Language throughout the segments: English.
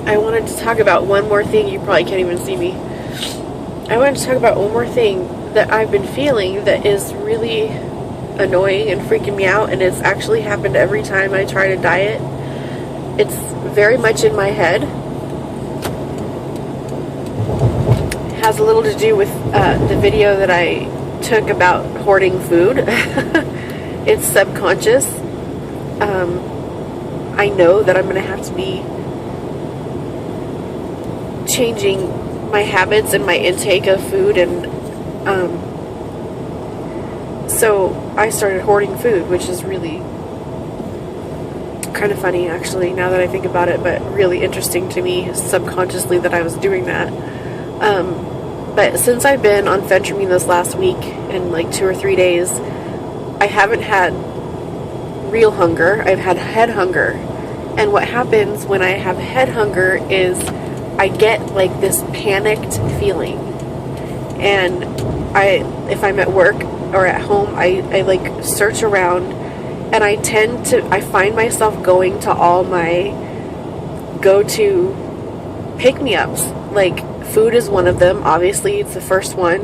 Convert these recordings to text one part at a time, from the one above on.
I wanted to talk about one more thing. You probably can't even see me. I wanted to talk about one more thing that I've been feeling that is really annoying and freaking me out, and it's actually happened every time I try to diet. It's very much in my head. It has a little to do with the video that I took about hoarding food. It's subconscious. I know that I'm going to have to be changing my habits and my intake of food, and so I started hoarding food, which is really kind of funny actually now that I think about it, but really interesting to me subconsciously that I was doing that. But since I've been on phentermine this last week and like 2 or 3 days, I haven't had real hunger. I've had head hunger. And what happens when I have head hunger is I get like this panicked feeling. And if I'm at work or at home, I like search around, and I find myself going to all my go-to pick-me-ups. Like, food is one of them. Obviously, it's the first one.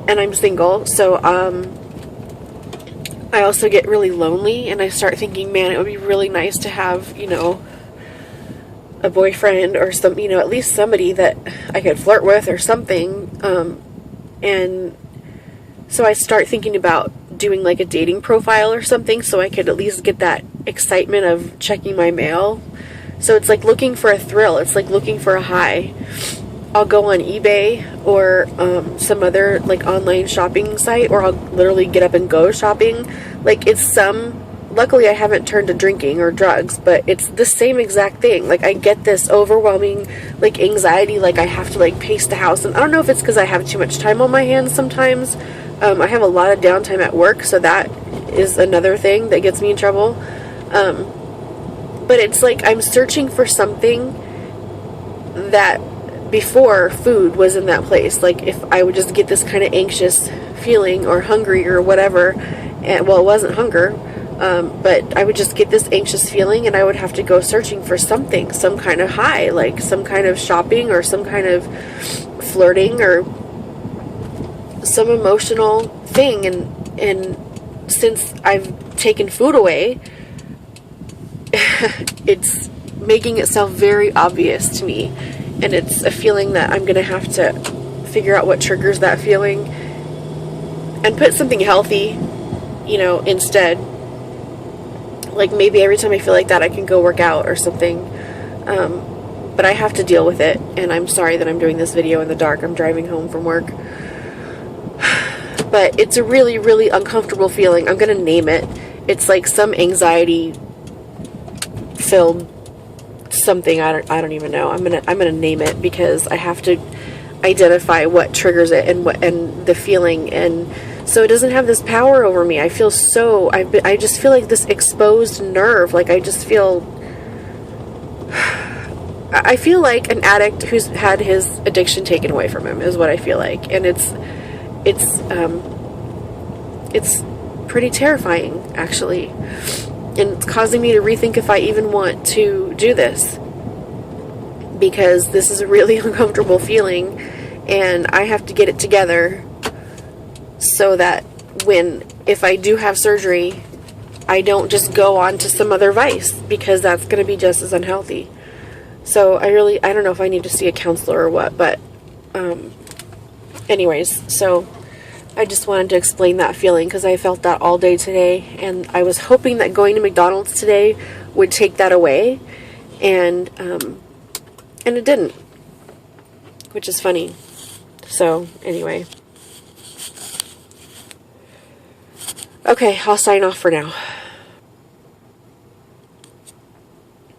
And I'm single, so I also get really lonely, and I start thinking, man, it would be really nice to have, you know, a boyfriend or some, you know, at least somebody that I could flirt with or something. And so I start thinking about doing like a dating profile or something, so I could at least get that excitement of checking my mail. So it's like looking for a thrill. It's like looking for a high. I'll go on eBay or some other like online shopping site, or I'll literally get up and go shopping. Like, luckily I haven't turned to drinking or drugs, but it's the same exact thing. Like, I get this overwhelming like anxiety, like I have to like pace the house, and I don't know if it's because I have too much time on my hands sometimes. I have a lot of downtime at work, so that is another thing that gets me in trouble. But it's like I'm searching for something that before food was in that place. Like, if I would just get this kind of anxious feeling or hungry or whatever, and well, it wasn't hunger, but I would just get this anxious feeling, and I would have to go searching for something, some kind of high, like some kind of shopping or some kind of flirting or some emotional thing. And since I've taken food away, it's making itself very obvious to me, and it's a feeling that I'm gonna have to figure out what triggers that feeling and put something healthy, you know, instead. Like, maybe every time I feel like that, I can go work out or something. But I have to deal with it, and I'm sorry that I'm doing this video in the dark. I'm driving home from work. But it's a really, really uncomfortable feeling. I'm gonna name it. It's like some anxiety filled something. I don't even know. I'm gonna name it, because I have to identify what triggers it and the feeling, and so it doesn't have this power over me. I feel so I just feel like this exposed nerve. Like, I just feel like an addict who's had his addiction taken away from him is what I feel like. And it's pretty terrifying, actually. And it's causing me to rethink if I even want to do this, because this is a really uncomfortable feeling, and I have to get it together so that if I do have surgery, I don't just go on to some other vice, because that's going to be just as unhealthy. So I don't know if I need to see a counselor or what, but anyways, so I just wanted to explain that feeling, because I felt that all day today, and I was hoping that going to McDonald's today would take that away, and it didn't, which is funny. So anyway, okay, I'll sign off for now.